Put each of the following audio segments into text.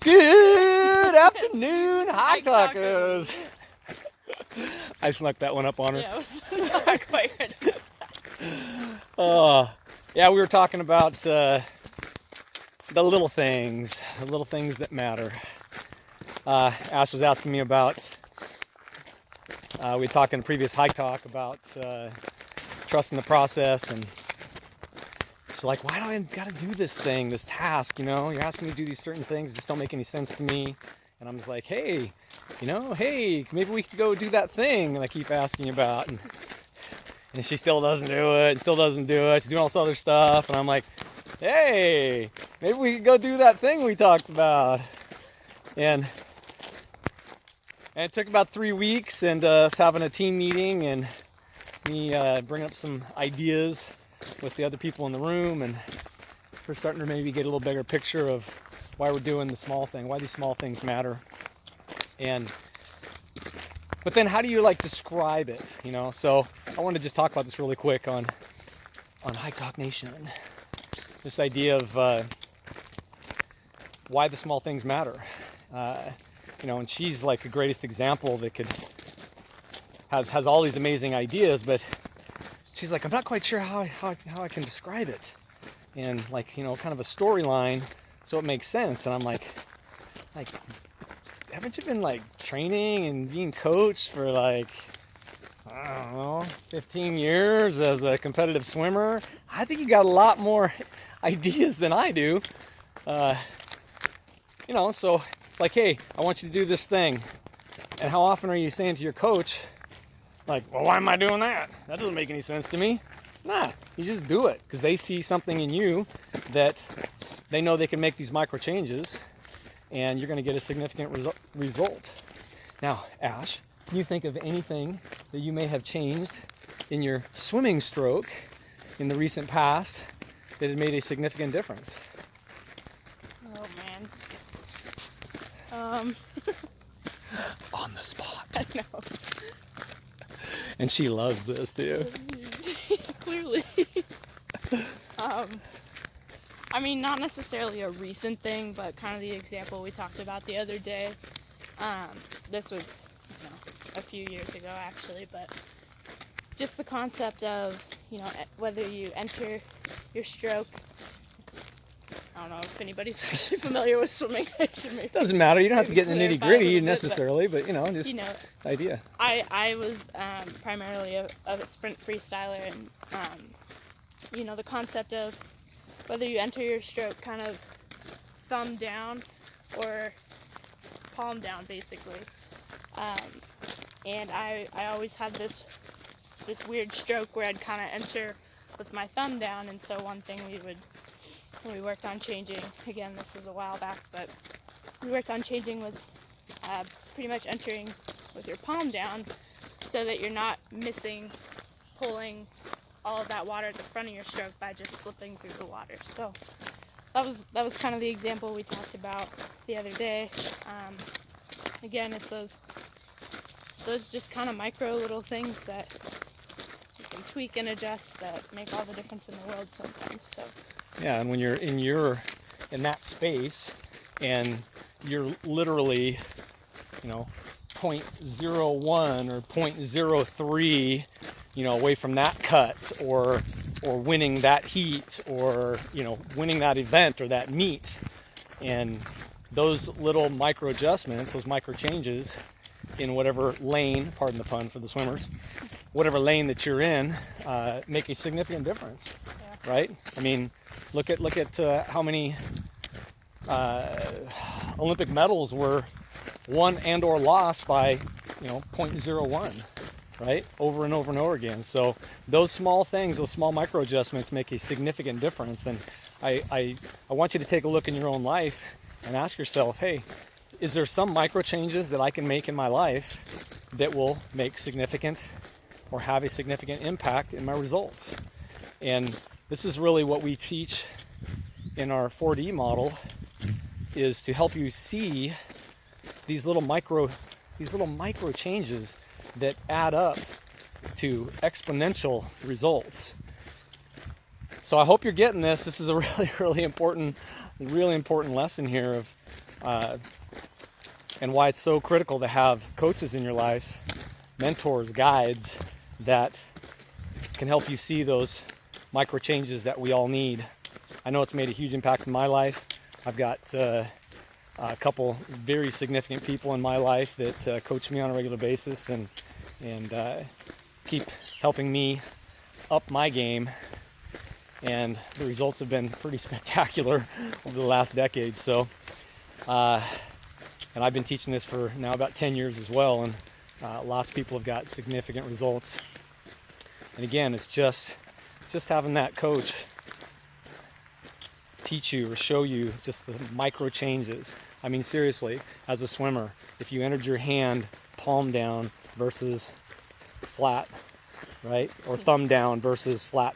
Good afternoon, Hike HikeTalkers. Talkers. I snuck that one up on her. Yeah, it was not quite ready. Yeah, we were talking about the little things that matter. Ash was asking me about, we talked in a previous Hike Talk about trusting the process, and she's like, why do I gotta do this task, you're asking me to do these certain things, just don't make any sense to me. And I'm just like, hey, maybe we could go do that thing that I keep asking you about. And she still doesn't do it, She's doing all this other stuff. And I'm like, hey, maybe we could go do that thing we talked about. And it took about 3 weeks, and us having a team meeting, and me bringing up some ideas with the other people in the room, and we're starting to maybe get a little bigger picture of why we're doing the small thing, why these small things matter. But then how do you describe it, So I want to just talk about this really quick on Hike Talk Nation. This idea of why the small things matter. And she's like the greatest example that has all these amazing ideas, but she's like, I'm not quite sure how I can describe it. And kind of a storyline so it makes sense. And I'm like, haven't you been training and being coached for I don't know, 15 years as a competitive swimmer? I think you got a lot more ideas than I do. So it's like, hey, I want you to do this thing. And how often are you saying to your coach, well, why am I doing that? That doesn't make any sense to me. Nah, you just do it because they see something in you that they know they can make these micro changes, and you're going to get a significant result. Now, Ash, can you think of anything that you may have changed in your swimming stroke in the recent past that has made a significant difference? Oh man. On the spot. I know. And she loves this too. Clearly. I mean, not necessarily a recent thing, but kind of the example we talked about the other day. This was, a few years ago actually, but just the concept of, whether you enter your stroke. I don't know if anybody's actually familiar with swimming. It doesn't matter. You don't have to get in the nitty gritty necessarily, but just idea. I was primarily a sprint freestyler, and the concept of whether you enter your stroke kind of thumb down or palm down, basically. And I always had this weird stroke where I'd kind of enter with my thumb down, and so one thing we worked on changing, again, this was a while back, but we worked on changing was pretty much entering with your palm down so that you're not pulling all of that water at the front of your stroke by just slipping through the water. So that was kind of the example we talked about the other day. Again, it's those just kind of micro little things that you can tweak and adjust that make all the difference in the world sometimes. So yeah, and when you're in that space and you're literally 0.01 or 0.03 away from that cut or winning that heat or winning that event or that meet, and those little micro adjustments, those micro changes in whatever lane, pardon the pun for the swimmers, whatever lane that you're in, make a significant difference. Yeah. Right? I mean, look at how many Olympic medals were won and or lost by 0.01, right? Over and over and over again. So those small things, those small micro adjustments make a significant difference. And I want you to take a look in your own life and ask yourself, hey, is there some micro changes that I can make in my life that will make significant or have a significant impact in my results? And this is really what we teach in our 4D model, is to help you see these little micro changes that add up to exponential results. So I hope you're getting this. This is a really important lesson here of and why it's so critical to have coaches in your life, mentors, guides that can help you see those micro changes that we all need. I know it's made a huge impact in my life. I've got a couple very significant people in my life that coach me on a regular basis and keep helping me up my game, and the results have been pretty spectacular over the last decade. So and I've been teaching this for now about 10 years as well, and lots of people have got significant results. And again, it's just having that coach teach you or show you just the micro changes. I mean, seriously, as a swimmer, if you entered your hand palm down versus flat, right, or thumb down versus flat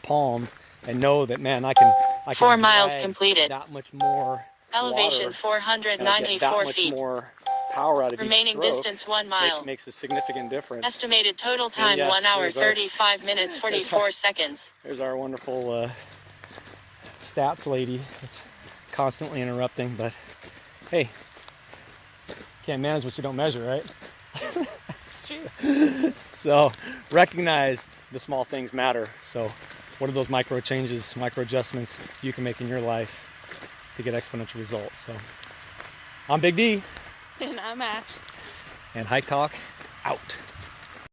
palm, and know that, man, I can 4 miles drag completed. that much more Elevation water, 494 that much feet. more power out of Remaining each stroke. distance 1 mile. Makes a significant difference. Estimated total time yes, 1 hour there's our- 35 minutes 44 seconds. There's our wonderful stats lady. It's constantly interrupting, but hey, can't manage what you don't measure, right? It's true. So recognize the small things matter. So what are those micro changes, micro adjustments you can make in your life to get exponential results? So I'm Big D, And I'm Ash. and HikeTalk out.